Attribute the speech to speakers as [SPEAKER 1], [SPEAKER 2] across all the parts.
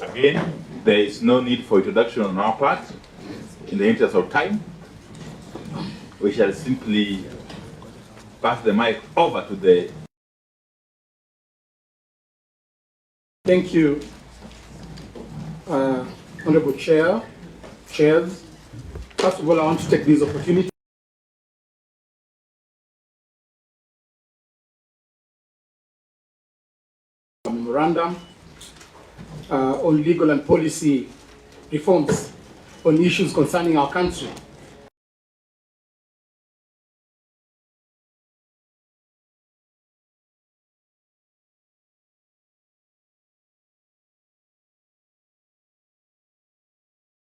[SPEAKER 1] Again, there is no need for introduction on our part. In the interest of time, we shall simply pass the mic over to the...
[SPEAKER 2] Thank you, Honorable Chairs. First of all, I want to take this opportunity memorandum on legal and policy reforms on issues concerning our country.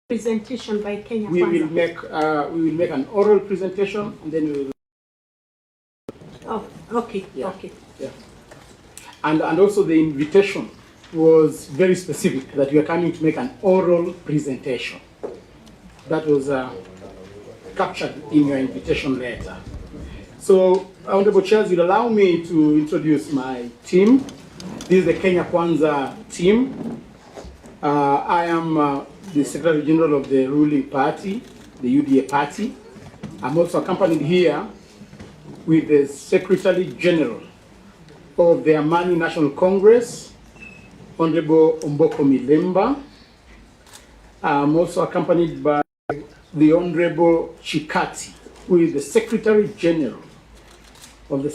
[SPEAKER 3] Presentation by Kenya
[SPEAKER 2] we will
[SPEAKER 3] Kwanza.
[SPEAKER 2] make an oral presentation, and then we will.
[SPEAKER 3] Oh, okay,
[SPEAKER 2] Yeah.
[SPEAKER 3] okay.
[SPEAKER 2] Yeah. And also the invitation was very specific that we are coming to make an oral presentation. That was captured in your invitation letter. So, Honorable Chairs, will allow me to introduce my team. This is the Kenya Kwanza team. I am the Secretary General of the ruling party, the UDA party. I'm also accompanied here with the Secretary General of the Amani National Congress, Honorable Omboko Milemba. I'm also accompanied by the Honorable Chikati, who is the Secretary General of the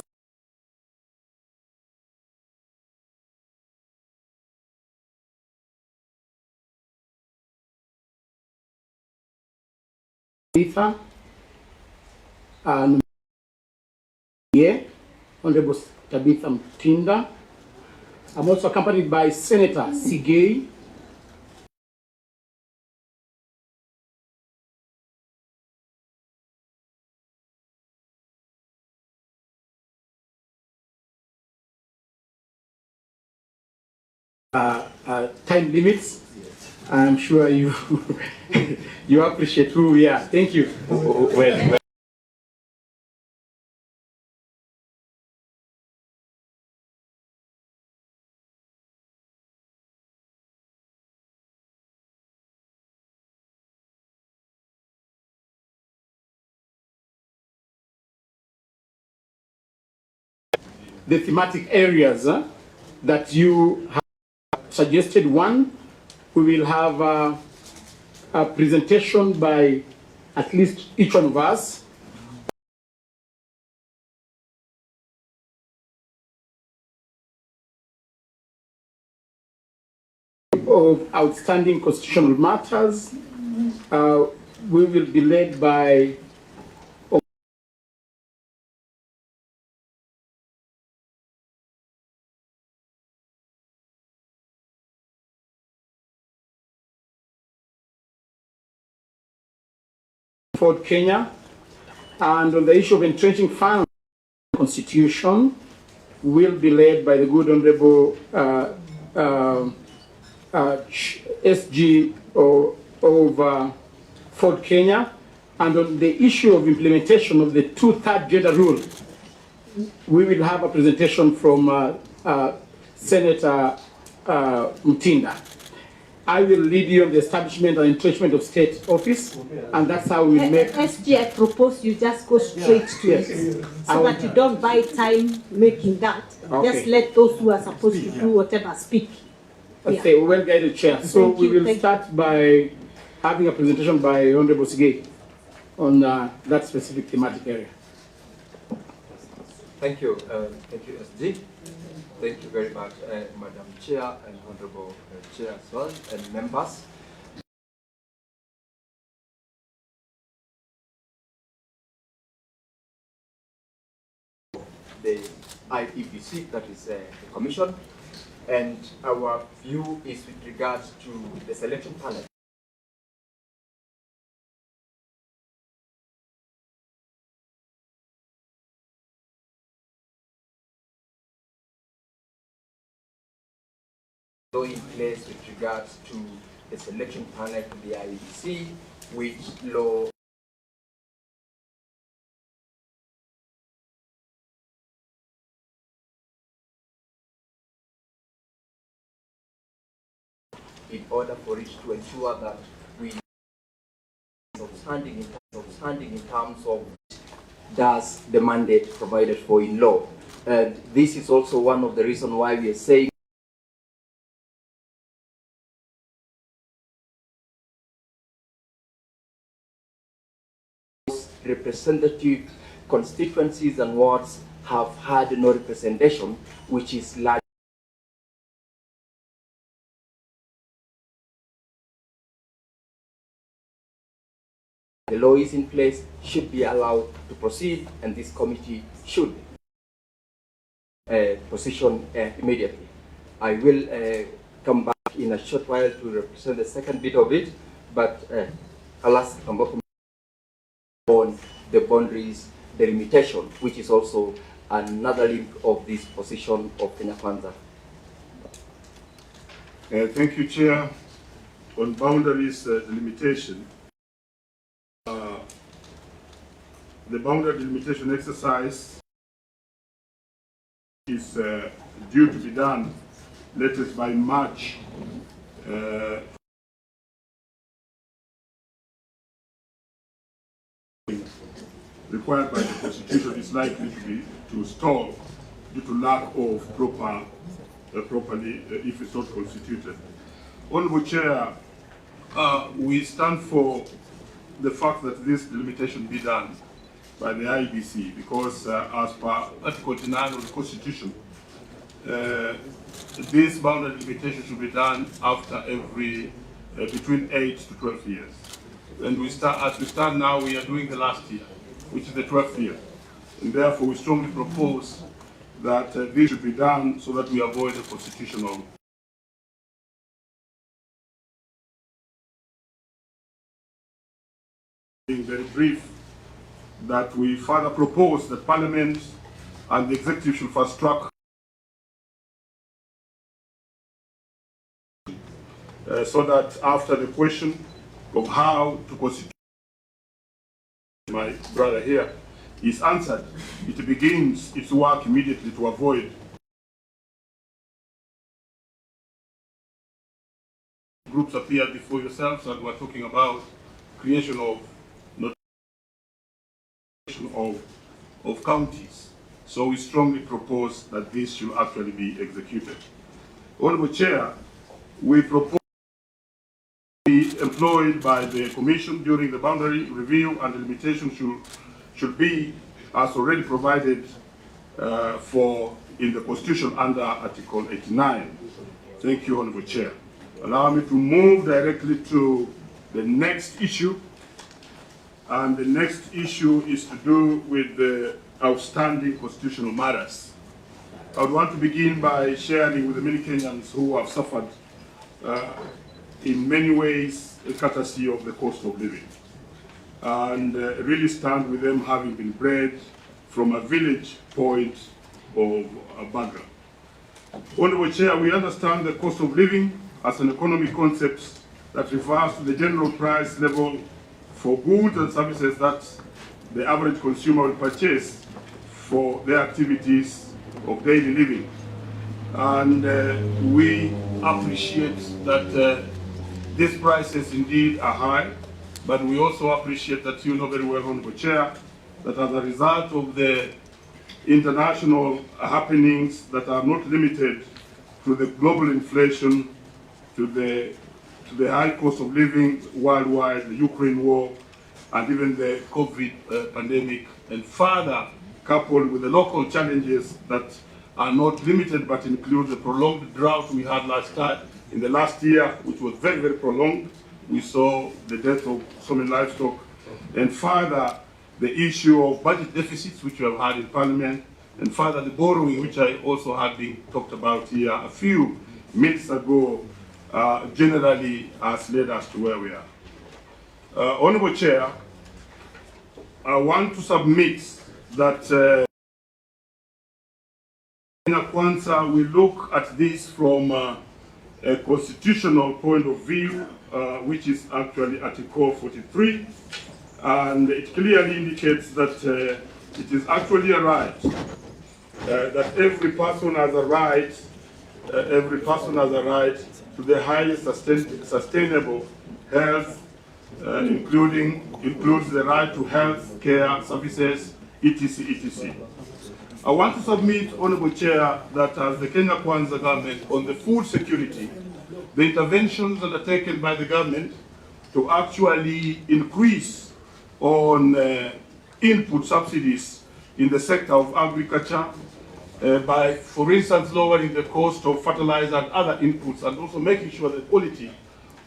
[SPEAKER 2] Tabitha, Honorable Tabitha Mtinda. I'm also accompanied by Senator Sigei, time limits. I'm sure you you appreciate who we are. Thank you.
[SPEAKER 1] Well,
[SPEAKER 2] The thematic areas that you have suggested. One, we will have a presentation by at least each one of us of outstanding constitutional matters. We will be led by Ford Kenya, and on the issue of entrenching funds in the Constitution will be led by the good Honorable SG of Ford Kenya, and on the issue of implementation of the two-third gender rule, we will have a presentation from Senator Mtinda. I will lead you on the establishment and entrenchment of state office, and that's how we make.
[SPEAKER 3] SG, I propose you just go straight to it, so that you don't buy time making that.
[SPEAKER 2] Okay.
[SPEAKER 3] Just let those who are supposed to do whatever speak.
[SPEAKER 2] Okay, well-guided chair. So we will start by having a presentation by Honorable Sigei on that specific thematic area.
[SPEAKER 4] Thank you, SG. Thank you very much, Madam Chair and Honorable Chair as well, and members. The IEBC, that is the Commission, and our view is with regards to the selection panel. In place with regards to the selection panel to the IEBC, which law in order for it to ensure that we outstanding in terms of does the mandate provided for in law. And this is also one of the reasons why we are saying representative constituencies and wards have had no representation, which is large. The law is in place, should be allowed to proceed, and this committee should position immediately. I will come back in a short while to represent the second bit of it, but I'll ask Kamboko on the boundaries delimitation, which is also another link of this position of Kenya Kwanza.
[SPEAKER 5] Thank you, Chair. On boundaries delimitation, the boundary delimitation exercise is due to be done latest by March required by the Constitution is likely to stall due to lack of properly if it's not constituted. Honorable Chair, we stand for the fact that this delimitation be done by the IBC because as per Article 29 of the Constitution, this boundary delimitation should be done after every between 8 to 12 years. And as we stand now, we are doing the last year, which is the 12th year. And therefore, we strongly propose that this should be done so that we avoid the constitutional. Being very brief, that we further propose that Parliament and the Executive should fast track so that after the question of how to constitute, my brother here, is answered, it begins its work immediately to avoid groups appear before yourselves, and we're talking about creation of of counties. So we strongly propose that this should actually be executed. Honorable Chair, we propose be employed by the Commission during the boundary review, and the limitation should be as already provided for in the Constitution under Article 89. Thank you, Honorable Chair. Allow me to move directly to the next issue. And the next issue is to do with the outstanding constitutional matters. I would want to begin by sharing with the many Kenyans who have suffered in many ways a courtesy of the cost of living, and really stand with them having been bred from a village point of a background. Honorable Chair, we understand the cost of living as an economic concept that refers to the general price level for goods and services that the average consumer will purchase for their activities of daily living. And we appreciate that these prices indeed are high, but we also appreciate that you know very well, Honorable Chair, that as a result of the international happenings that are not limited to the global inflation, to the high cost of living worldwide, the Ukraine war, and even the COVID pandemic, and further coupled with the local challenges that are not limited but include the prolonged drought we had in the last year, which was very, very prolonged. We saw the death of so many livestock, and further the issue of budget deficits, which we have had in Parliament, and further the borrowing, which I also had been talked about here a few minutes ago, generally has led us to where we are. Honorable Chair, I want to submit that Kenya Kwanza will look at this from a constitutional point of view, which is actually Article 43, and it clearly indicates that it is actually a right, that every person has a right every person has a right to the highest sustainable health, includes the right to health care services, etc., etc. I want to submit, Honourable Chair, that as the Kenya Kwanza government on the food security, the interventions undertaken by the government to actually increase on input subsidies in the sector of agriculture by, for instance, lowering the cost of fertilizer and other inputs, and also making sure the quality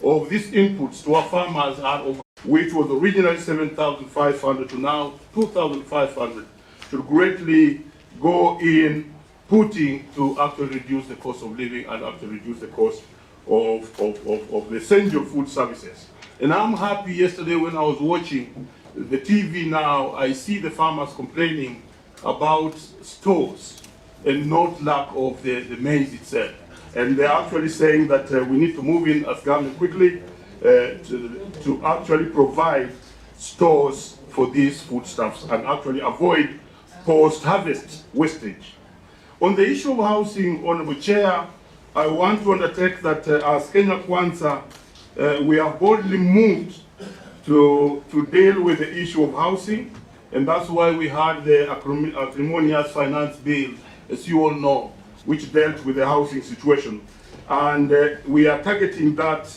[SPEAKER 5] of these inputs to our farmers are over, which was originally 7,500 to now 2,500, should greatly go in putting to actually reduce the cost of living and actually reduce the cost of the essential food services. And I'm happy yesterday when I was watching the TV now, I see the farmers complaining about stores and not lack of the maize itself. And they're actually saying that we need to move in as government quickly to actually provide stores for these foodstuffs and actually avoid post-harvest wastage. On the issue of housing, Honourable Chair, I want to undertake that as Kenya Kwanza, we have boldly moved to deal with the issue of housing, and that's why we had the acrimonious finance bill, as you all know, which dealt with the housing situation. And we are targeting that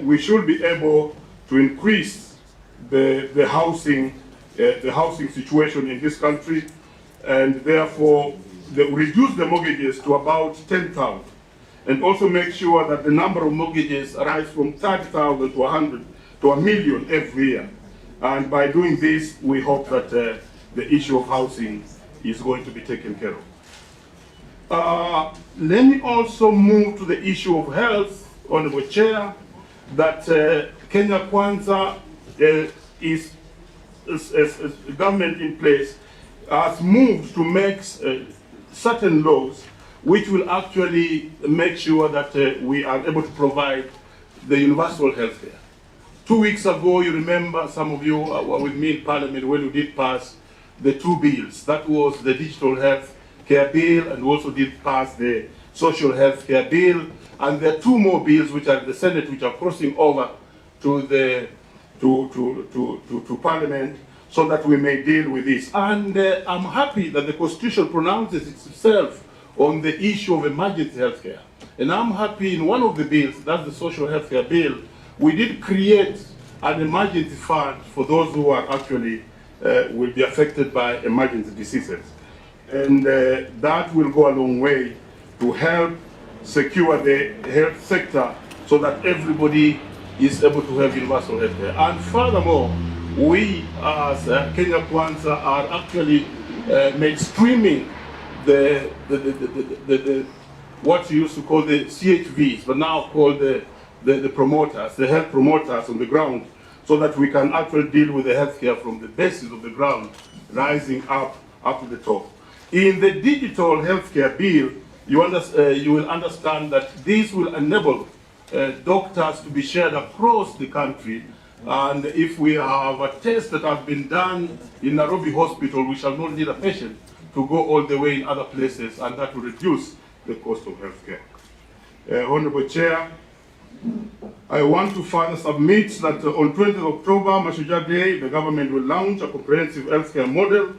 [SPEAKER 5] we should be able to increase the housing situation in this country, and therefore reduce the mortgages to about 10,000, and also make sure that the number of mortgages rise from 30,000 to 100 to 1 million every year. And by doing this, we hope that the issue of housing is going to be taken care of. Let me also move to the issue of health, Honourable Chair, that Kenya Kwanza is government in place has moved to make certain laws which will actually make sure that we are able to provide the universal health care. 2 weeks ago, you remember, some of you were with me in Parliament when we did pass the 2 bills. That was the digital health care bill, and we also did pass the social health care bill. And there are 2 more bills which are in the Senate, which are crossing over to the to Parliament, so that we may deal with this. And I'm happy that the Constitution pronounces itself on the issue of emergency health care. And I'm happy in one of the bills, that's the social health care bill, we did create an emergency fund for those who are actually will be affected by emergency diseases. And that will go a long way to help secure the health sector so that everybody is able to have universal health care. And furthermore, we as Kenya Kwanza are actually mainstreaming the what you used to call the CHVs, but now called the promoters, the health promoters on the ground, so that we can actually deal with the healthcare from the basis of the ground, rising up to the top. In the digital healthcare bill, you will understand that this will enable doctors to be shared across the country. And if we have a test that has been done in Nairobi Hospital, we shall not need a patient to go all the way in other places, and that will reduce the cost of healthcare. Honourable Chair, I want to further submit that on 20th October, Mashujaa Day, the government will launch a comprehensive healthcare model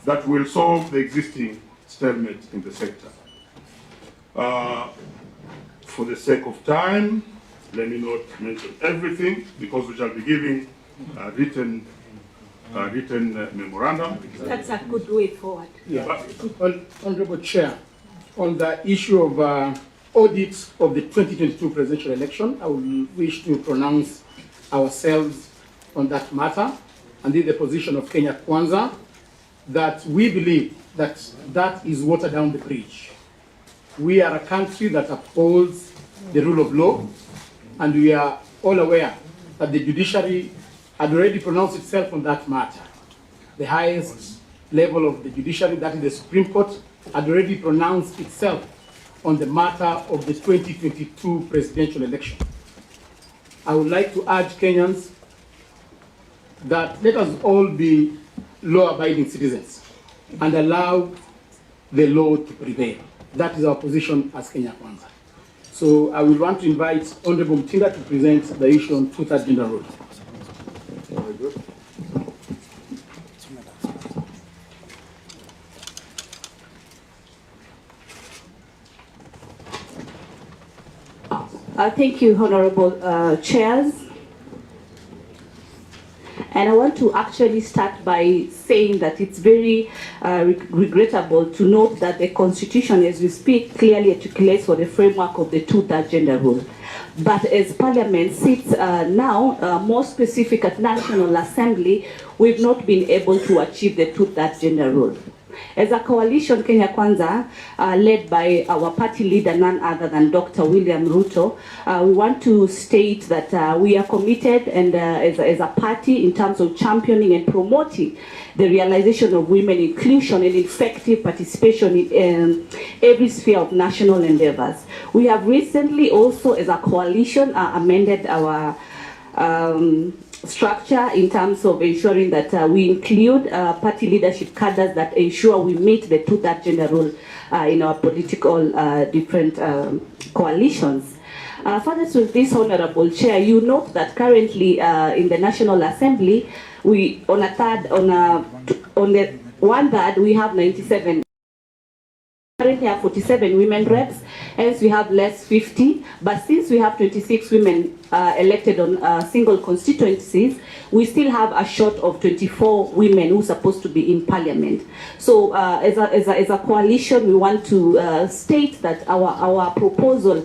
[SPEAKER 5] that will solve the existing stalemate in the sector. For the sake of time, let me not mention everything, because we shall be giving a written memorandum.
[SPEAKER 3] That's a good way forward.
[SPEAKER 2] Yeah. Honourable Chair, on the issue of audits of the 2022 presidential election, I would wish to pronounce ourselves on that matter, and in the position of Kenya Kwanza, that we believe that that is watered down the bridge. We are a country that upholds the rule of law, and we are all aware that the judiciary had already pronounced itself on that matter. The highest level of the judiciary, that is the Supreme Court, had already pronounced itself on the matter of the 2022 presidential election. I would like to urge Kenyans that let us all be law-abiding citizens and allow the law to prevail. That is our position as Kenya Kwanza. So I will want to invite Honorable Mtinda to present the issue on two-thirds gender rule.
[SPEAKER 4] Very good.
[SPEAKER 3] Thank you, Honorable Chairs. And I want to actually start by saying that it's very regrettable to note that the Constitution, as we speak, clearly articulates for the framework of the two-thirds gender rule. But as Parliament sits now, more specific at National Assembly, we've not been able to achieve the two-thirds gender rule. As a coalition, Kenya Kwanza, led by our party leader, none other than Dr. William Ruto, we want to state that we are committed and as a party in terms of championing and promoting the realization of women inclusion and effective participation in every sphere of national endeavors. We have recently also, as a coalition, amended our structure in terms of ensuring that we include party leadership cadres that ensure we meet the two-thirds gender rule in our political different coalitions. Further to this, Honorable Chair, you note that currently in the National Assembly, we on the one-third we have 97. Currently have 47 women reps, hence we have less 50, but since we have 26 women elected on single constituencies, we still have a short of 24 women who are supposed to be in Parliament. So as a coalition, we want to state that our proposal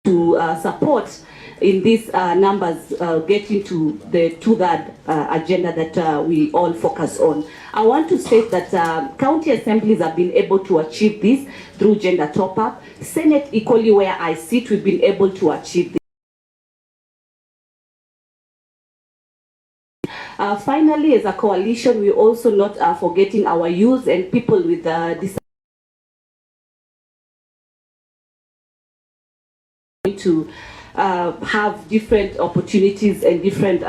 [SPEAKER 3] to support in these numbers getting to the two-thirds agenda that we all focus on. I want to state that county assemblies have been able to achieve this through gender top-up. Senate, equally where I sit, we've been able to achieve this. Finally, as a coalition, we also not forgetting our youth and people with disabilities to have different opportunities and different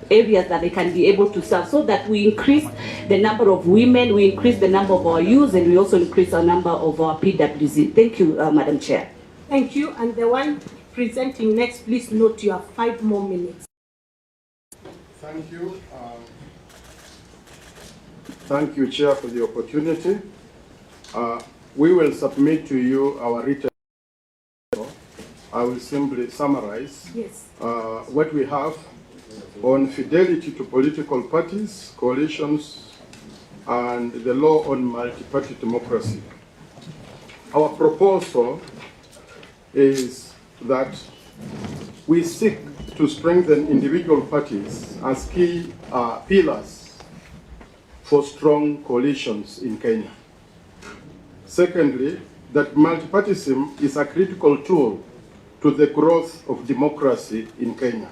[SPEAKER 3] areas that they can be able to serve, so that we increase the number of women, we increase the number of our youth, and we also increase our number of our PWZ. Thank you, Madam Chair.
[SPEAKER 6] Thank you. And the one presenting next, please note you have 5 more minutes.
[SPEAKER 7] Thank you. Thank you, Chair, for the opportunity. We will submit to you our written. I will simply summarize what we have on fidelity to political parties, coalitions, and the law on multi-party democracy. Our proposal is that we seek to strengthen individual parties as key pillars for strong coalitions in Kenya. Secondly, that multipartyism is a critical tool to the growth of democracy in Kenya.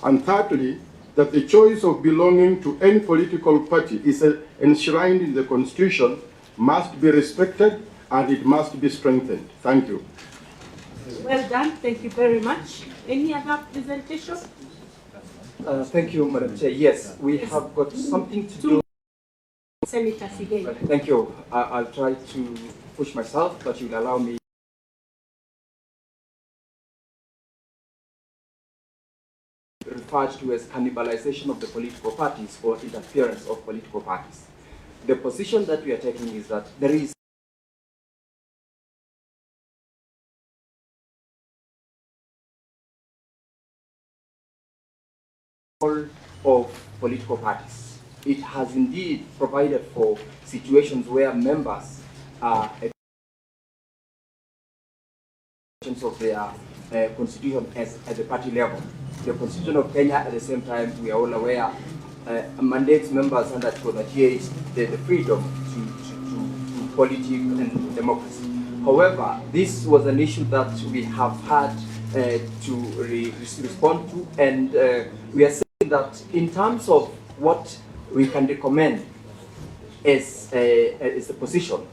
[SPEAKER 7] And thirdly, that the choice of belonging to any political party is enshrined in the Constitution, must be respected, and it must be strengthened. Thank you.
[SPEAKER 6] Well done. Thank you very much. Any other presentation?
[SPEAKER 4] Thank you, Madam Chair. Yes, we have got something to do.
[SPEAKER 6] Senator Sigeni.
[SPEAKER 4] Thank you. I'll try to push myself, but you'll allow me. Referred to as cannibalization of the political parties or interference of political parties. The position that we are taking is that there is of political parties. It has indeed provided for situations where members are of their constitution at the party level. The Constitution of Kenya, at the same time, we are all aware, mandates members under Article 38 the freedom to politics and democracy. However, this was an issue that we have had to respond to, and we are saying that in terms of what we can recommend as the position,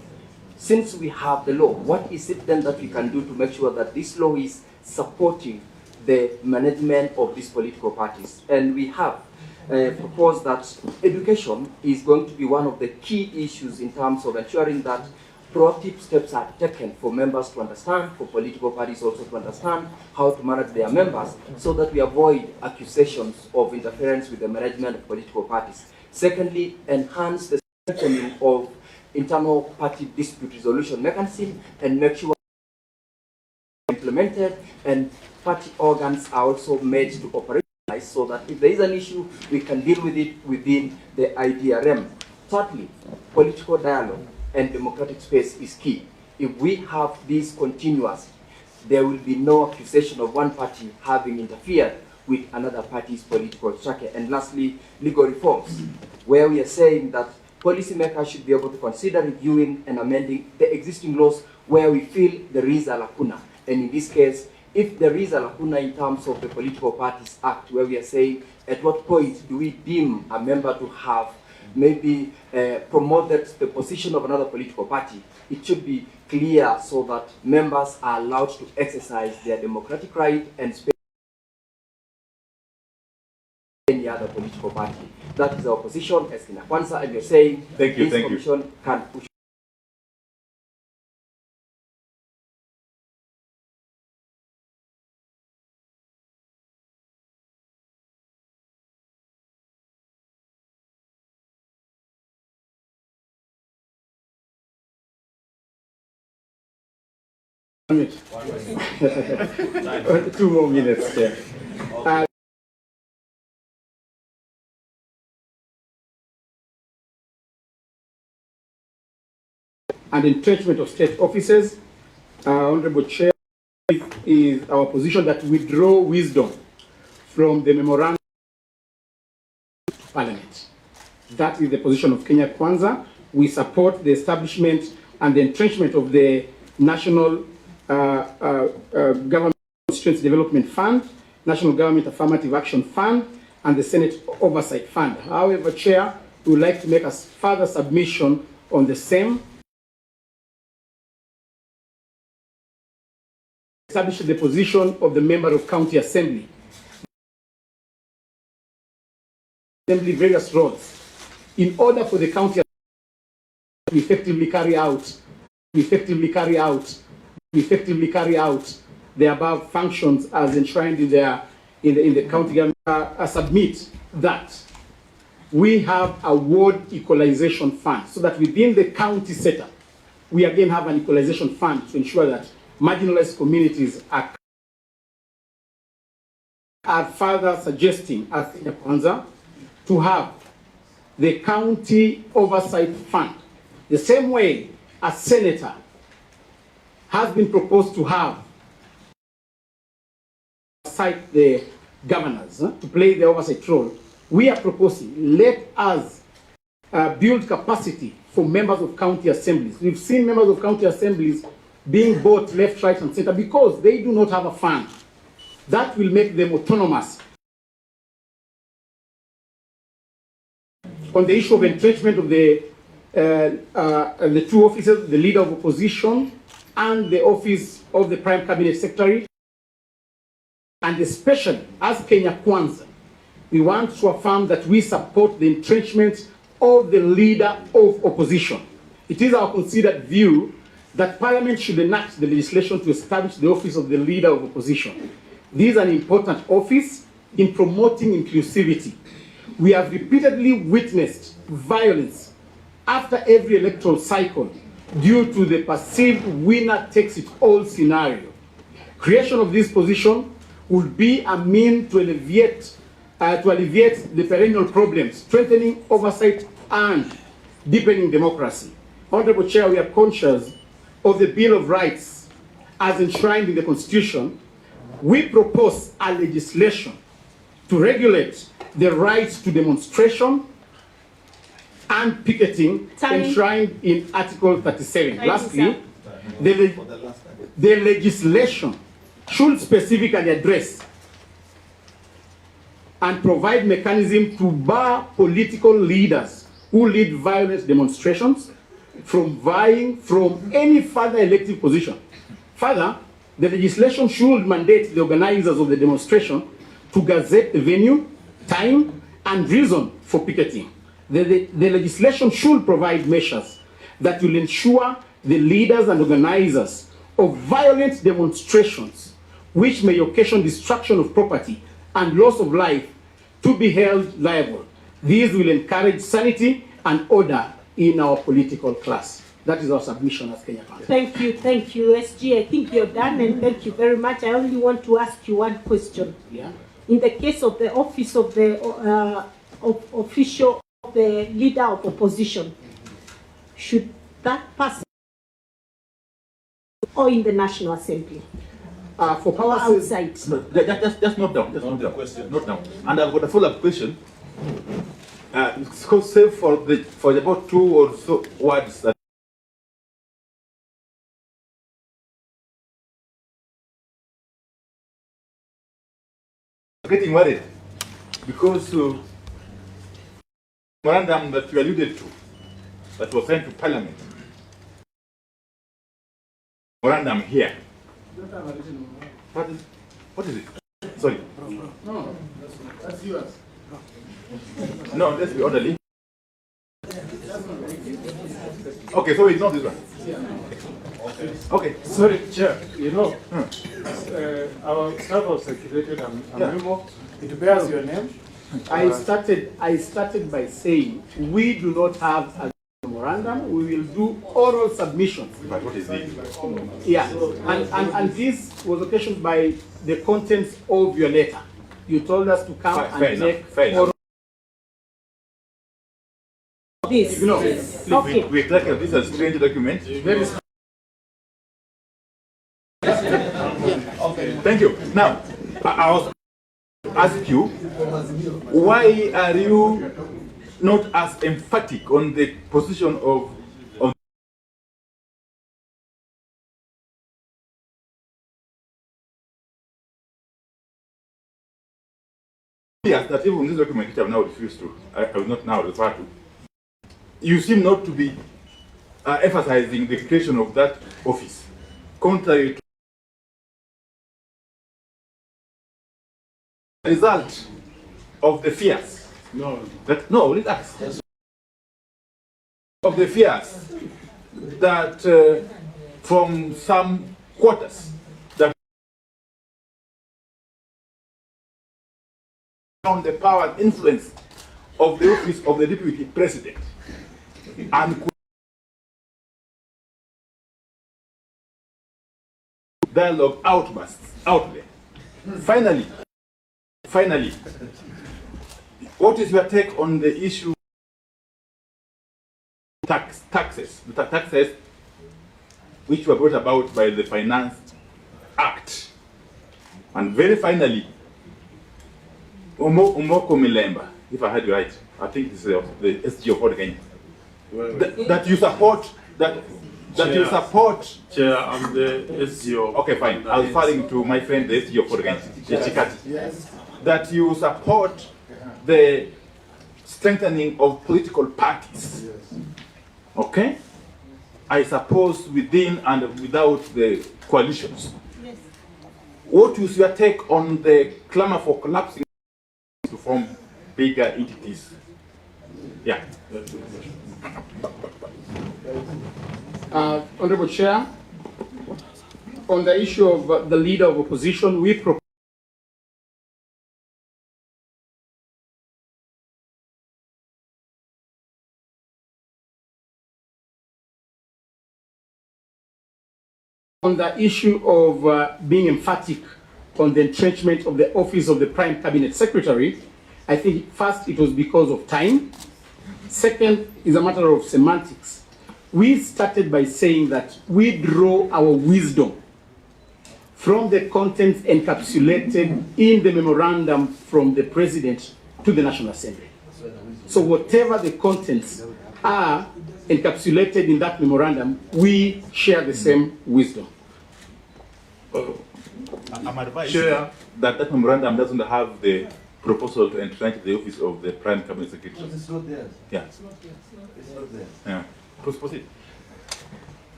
[SPEAKER 4] since we have the law, what is it then that we can do to make sure that this law is supporting the management of these political parties? And we have propose that education is going to be one of the key issues in terms of ensuring that proactive steps are taken for members to understand, for political parties also to understand how to manage their members, so that we avoid accusations of interference with the management of political parties. Secondly, enhance the strengthening of internal party dispute resolution mechanism and make sure implemented and party organs are also made to operationalize so that if there is an issue, we can deal with it within the IDRM. Thirdly, political dialogue and democratic space is key. If we have this continuous, there will be no accusation of one party having interfered with another party's political structure. And lastly, legal reforms, where we are saying that policymakers should be able to consider reviewing and amending the existing laws where we feel there is a lacuna. And in this case, if there is a lacuna in terms of the Political Parties Act, where we are saying at what point do we deem a member to have maybe promoted the position of another political party, it should be clear so that members are allowed to exercise their democratic right and space any other political party. That is our position as Kenya Kwanza, and you're saying
[SPEAKER 1] thank you,
[SPEAKER 4] this commission can push.
[SPEAKER 2] Two more minutes there. And entrenchment of state officers. Honorable Chair, is our position that we draw wisdom from the memorandum to Parliament. That is the position of Kenya Kwanza. We support the establishment and the entrenchment of the National Government Constituency Development Fund, National Government Affirmative Action Fund, and the Senate Oversight Fund. However, Chair, we would like to make a further submission on the same. Establish the position of the member of County Assembly. Assembly various roles in order for the county to effectively carry out the above functions as enshrined in the county government. Submit that we have a ward equalization fund, so that within the county setup, we again have an equalization fund to ensure that marginalized communities are further suggesting as Kenya Kwanza to have the county oversight fund, the same way a senator has been proposed to have cite the governors to play the oversight role. We are proposing, let us build capacity for members of county assemblies. We've seen members of county assemblies being bought left, right, and center because they do not have a fund. That will make them autonomous. On the issue of entrenchment of the two officers, the leader of opposition and the office of the Prime Cabinet Secretary, and especially as Kenya Kwanza, we want to affirm that we support the entrenchment of the leader of opposition. It is our considered view that Parliament should enact the legislation to establish the office of the leader of opposition. This is an important office in promoting inclusivity. We have repeatedly witnessed violence after every electoral cycle due to the perceived winner takes it all scenario. Creation of this position would be a mean to alleviate the perennial problems, strengthening oversight and deepening democracy. Honorable Chair, we are conscious of the Bill of Rights as enshrined in the Constitution. We propose a legislation to regulate the rights to demonstration and picketing enshrined in Article 37. Lastly, the legislation should specifically address and provide mechanism to bar political leaders who lead violent demonstrations from vying from any further elective position. Further, the legislation should mandate the organizers of the demonstration to gazette the venue, time, and reason for picketing. The legislation should provide measures that will ensure the leaders and organizers of violent demonstrations which may occasion destruction of property and loss of life to be held liable. These will encourage sanity and order in our political class. That is our submission as Kenya Council.
[SPEAKER 6] Thank you, SG. I think you're done, and thank you very much. I only want to ask you one question.
[SPEAKER 2] Yeah.
[SPEAKER 6] In the case of the office of the official of the leader of opposition, should that person or in the National Assembly?
[SPEAKER 2] For
[SPEAKER 6] or
[SPEAKER 2] purposes,
[SPEAKER 6] outside?
[SPEAKER 1] No, just note down. Just note down. Note down. And I've got a follow-up question. Save for about 2 or so words that getting worried because memorandum that you alluded to that was sent to Parliament. Memorandum here. What is it? Sorry.
[SPEAKER 2] no, that's yours.
[SPEAKER 1] No, let's be orderly. Okay, so it's not this one. Okay.
[SPEAKER 8] Sorry, Chair, our staff have circulated a memo. It bears your name.
[SPEAKER 2] I started by saying we do not have a memorandum. We will do oral submissions.
[SPEAKER 1] But what is it?
[SPEAKER 2] Yeah, and this was occasioned by the contents of your letter. You told us to come and make oral.
[SPEAKER 6] This.
[SPEAKER 2] Okay.
[SPEAKER 1] We take this as a strange document. Thank you. Now, I was ask you, why are you not as emphatic on the position of yes, that even this document which I have now refused to, I will not now refer to, you seem not to be emphasizing the creation of that office, contrary to the result of the fears. No, relax. Yes. Of the fears that from some quarters that on the power and influence of the office of the deputy president and dialogue outbursts out there. Finally, what is your take on the issue taxes? The taxes which were brought about by the Finance Act. And very finally, Umoko Milemba, if I heard you right, I think this is the SG of Kenya. That you support you support.
[SPEAKER 8] Chair, I'm the SGO.
[SPEAKER 1] Okay, fine. I was referring to my friend, the SGO of Kenya, yes. That you support the strengthening of political parties. Yes. Okay? I suppose within and without the coalitions. Yes. What is your take on the clamor for collapsing to form bigger entities? Yeah.
[SPEAKER 2] Honorable Chair, on the issue of the leader of opposition, we propose on the issue of being emphatic on the entrenchment of the office of the Prime Cabinet Secretary. I think first it was because of time. Second is a matter of semantics. We started by saying that we draw our wisdom from the contents encapsulated in the memorandum from the President to the National Assembly. So whatever the contents are encapsulated in that memorandum, we share the same wisdom.
[SPEAKER 1] I'm advised that memorandum doesn't have the proposal to entrench the office of the Prime Cabinet Secretary.
[SPEAKER 9] Because it's not there.
[SPEAKER 1] Yeah.
[SPEAKER 9] It's not there.
[SPEAKER 1] Yeah. Proceed.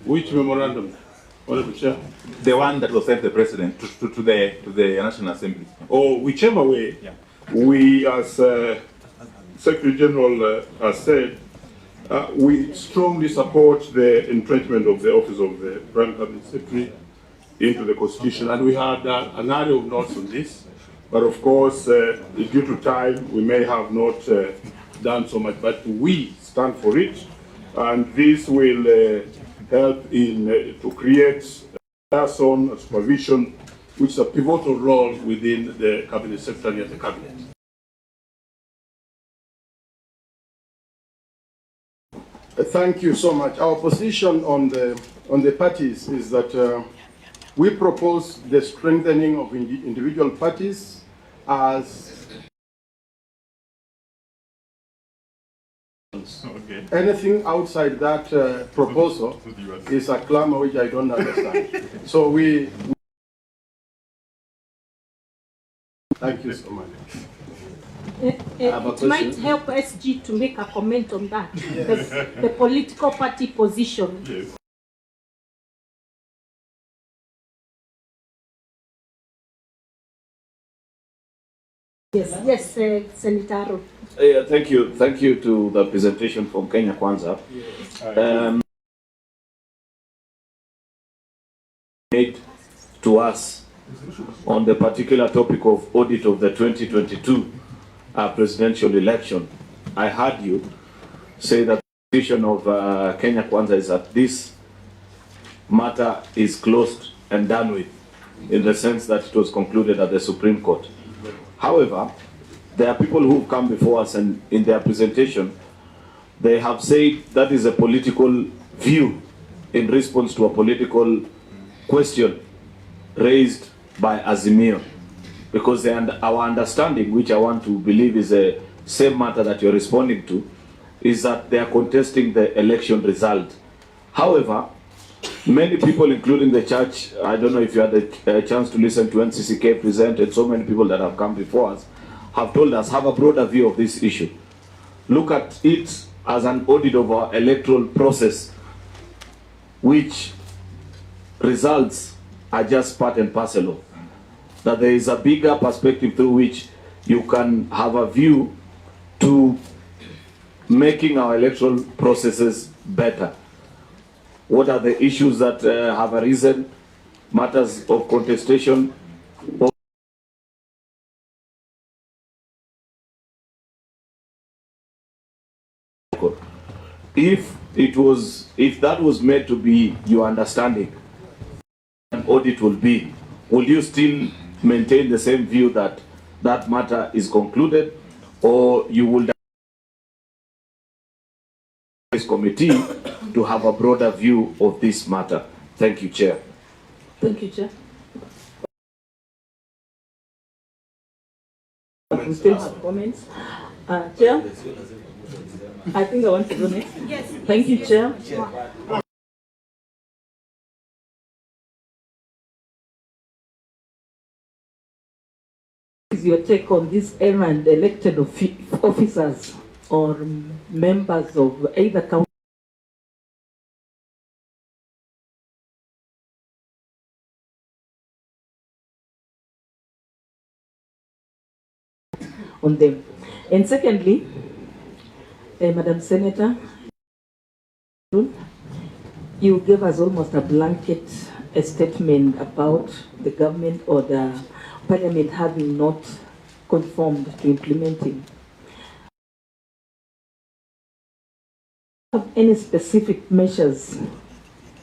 [SPEAKER 8] Which memorandum? Honorable Chair.
[SPEAKER 1] The one that was sent to the President to the National Assembly.
[SPEAKER 8] Or whichever way.
[SPEAKER 1] Yeah.
[SPEAKER 5] we, as Secretary General has said, we strongly support the entrenchment of the office of the Prime Cabinet Secretary into the Constitution, and we had an array of notes on this. But of course, due to time, we may have not done so much, but we stand for it, and this will help in to create a person, a supervision, which is a pivotal role within the Cabinet Secretary and the Cabinet.
[SPEAKER 7] Thank you so much. Our position on the parties is that we propose the strengthening of individual parties as anything outside that proposal is a clamor which I don't understand. So we thank you so much.
[SPEAKER 6] It might help SG to make a comment on that, the political party position.
[SPEAKER 5] Yes.
[SPEAKER 6] Yes, Senator.
[SPEAKER 10] Yeah, thank you. Thank you to the presentation from Kenya Kwanza. Made to us on the particular topic of audit of the 2022 presidential election. I heard you say that the position of Kenya Kwanza is that this matter is closed and done with, in the sense that it was concluded at the Supreme Court. However, there are people who've come before us, and in their presentation, they have said that is a political view in response to a political question raised by Azimio. Because our understanding, which I want to believe is the same matter that you're responding to, is that they are contesting the election result. However, many people, including the church, I don't know if you had a chance to listen to NCCK present, and so many people that have come before us, have told us, have a broader view of this issue. Look at it as an audit of our electoral process, which results are just part and parcel of. That there is a bigger perspective through which you can have a view to making our electoral processes better. What are the issues that have arisen, matters of contestation? If that was made to be your understanding, an audit will be, will you still maintain the same view that that matter is concluded, or you will this committee to have a broader view of this matter? Thank you, Chair.
[SPEAKER 3] Thank you, Chair. We still have comments. Chair, I think I want to go next.
[SPEAKER 6] Yes.
[SPEAKER 3] Thank you, Chair. Is your take on this errand elected officers or members of either county on them? And secondly, Madam Senator, you gave us almost a blanket statement about the government or the Parliament having not conformed to implementing. Have any specific measures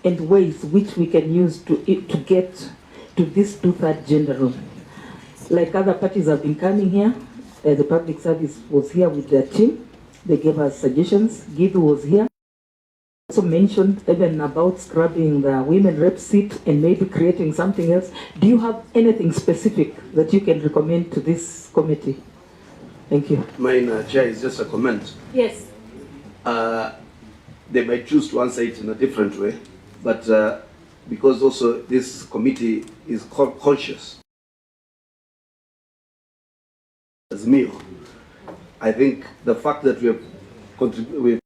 [SPEAKER 3] and ways which we can use to get to this two-third gender rule? Like other parties have been coming here, the public service was here with their team. They gave us suggestions. Gidu was here. Also mentioned even about scrubbing the women rep seat and maybe creating something else. Do you have anything specific that you can recommend to this committee? Thank you.
[SPEAKER 4] Mine, Chair, is just a comment.
[SPEAKER 6] Yes.
[SPEAKER 4] They might choose to answer it in a different way, but because also this committee is conscious as me, I think the fact that we have contributed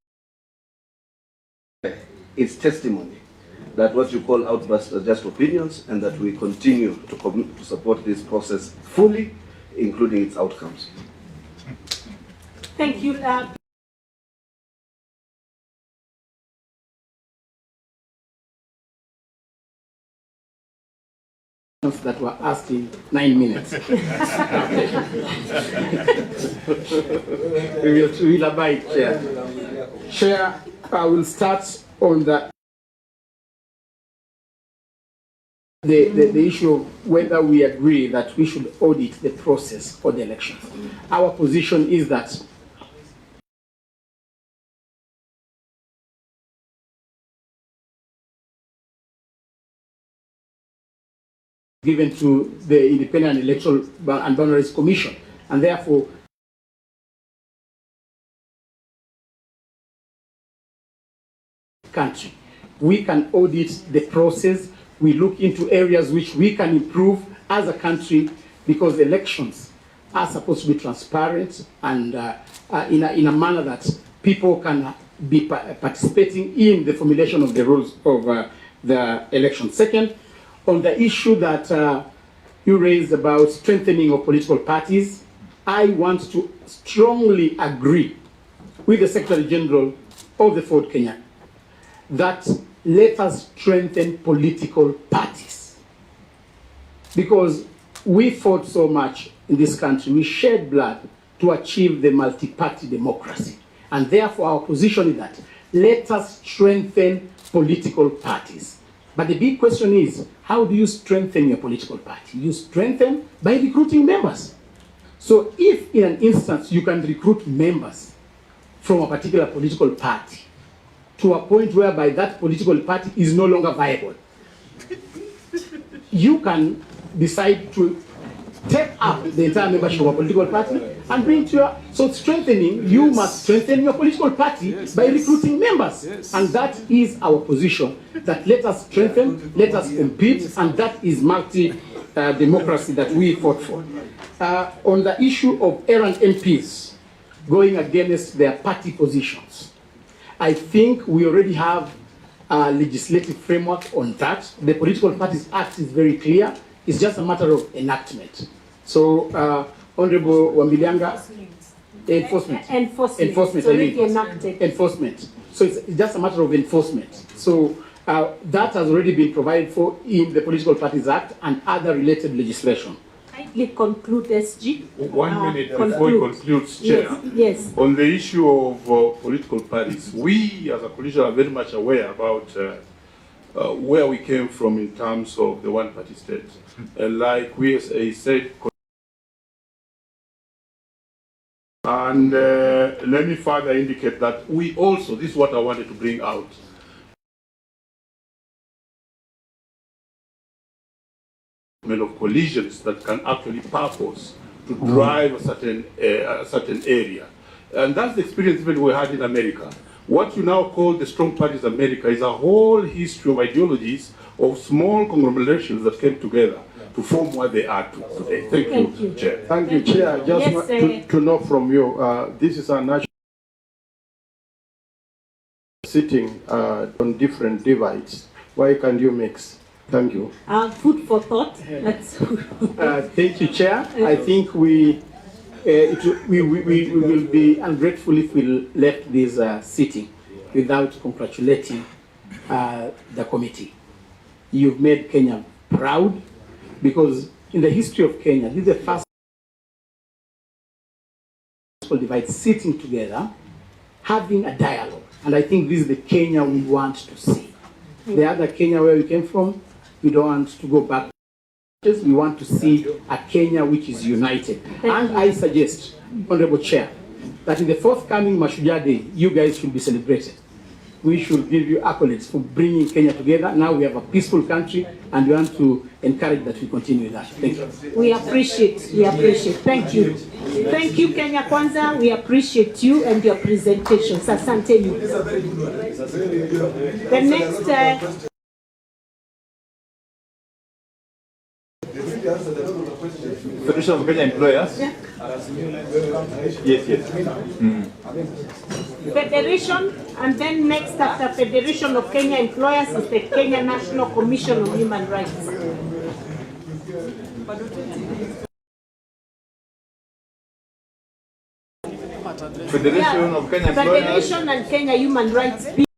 [SPEAKER 4] is testimony that what you call outbursts are just opinions, and that we continue to support this process fully including its outcomes.
[SPEAKER 6] Thank you.
[SPEAKER 2] That were asked in 9 minutes. we will abide, Chair. Chair, I will start on the issue of whether we agree that we should audit the process for the elections. Our position is that given to the Independent Electoral and Boundaries Commission, and therefore country. We can audit the process. We look into areas which we can improve as a country, because elections are supposed to be transparent and in a manner that people can be participating in the formulation of the rules of the election. Second, on the issue that you raised about strengthening of political parties, I want to strongly agree with the Secretary General of the Ford Kenya that let us strengthen political parties. Because we fought so much in this country, we shed blood to achieve the multi-party democracy. And therefore our position is that let us strengthen political parties. But the big question is, how do you strengthen your political party? You strengthen by recruiting members. So if in an instance you can recruit members from a particular political party to a point whereby that political party is no longer viable, you can decide to take up the entire membership of a political party and bring to your... So strengthening, you must strengthen your political party by recruiting members. And that is our position, that let us strengthen, let us compete, and that is multi-democracy that we fought for. On the issue of errant MPs going against their party positions, I think we already have a legislative framework on that. The Political Parties Act is very clear. It's just a matter of enactment. So, Honorable Wambilianga, enforcement. Enforcement,
[SPEAKER 6] So enacted.
[SPEAKER 2] Enforcement. So it's just a matter of enforcement. So that has already been provided for in the Political Parties Act and other related legislation.
[SPEAKER 6] Kindly conclude, SG.
[SPEAKER 5] 1 minute before he concludes, Chair.
[SPEAKER 6] Yes.
[SPEAKER 5] On the issue of political parties, we as a coalition are very much aware about where we came from in terms of the one-party state. Like we said, and let me further indicate that we also, this is what I wanted to bring out, of collisions that can actually purpose to drive a certain area. And that's the experience even we had in America. What you now call the strong parties America is a whole history of ideologies of small conglomerations that came together to form what they are today. Thank you, Chair.
[SPEAKER 7] Thank you, Chair. Just to know from you, this is a national sitting on different divides. Why can't you mix? Thank you.
[SPEAKER 6] Food for thought.
[SPEAKER 2] Thank you, Chair. I think we will be ungrateful if we left this sitting without congratulating the committee. You've made Kenya proud, because in the history of Kenya, this is the first divide sitting together, having a dialogue. And I think this is the Kenya we want to see. The other Kenya where we came from, we don't want to go back. We want to see a Kenya which is united. And I suggest, Honorable Chair, that in the forthcoming Mashujaa Day, you guys should be celebrated. We should give you accolades for bringing Kenya together. Now we have a peaceful country, and we want to encourage that we continue that. Thank you.
[SPEAKER 6] We appreciate. Thank you. Thank you, Kenya Kwanza. We appreciate you and your presentation. Asante you. The next...
[SPEAKER 1] Federation of Kenya Employers?
[SPEAKER 6] Yeah.
[SPEAKER 1] Yes.
[SPEAKER 6] Federation, and then next after Federation of Kenya Employers is the Kenya National Commission on Human Rights.
[SPEAKER 1] Federation of Kenya Employers.
[SPEAKER 6] Federation and Kenya Human Rights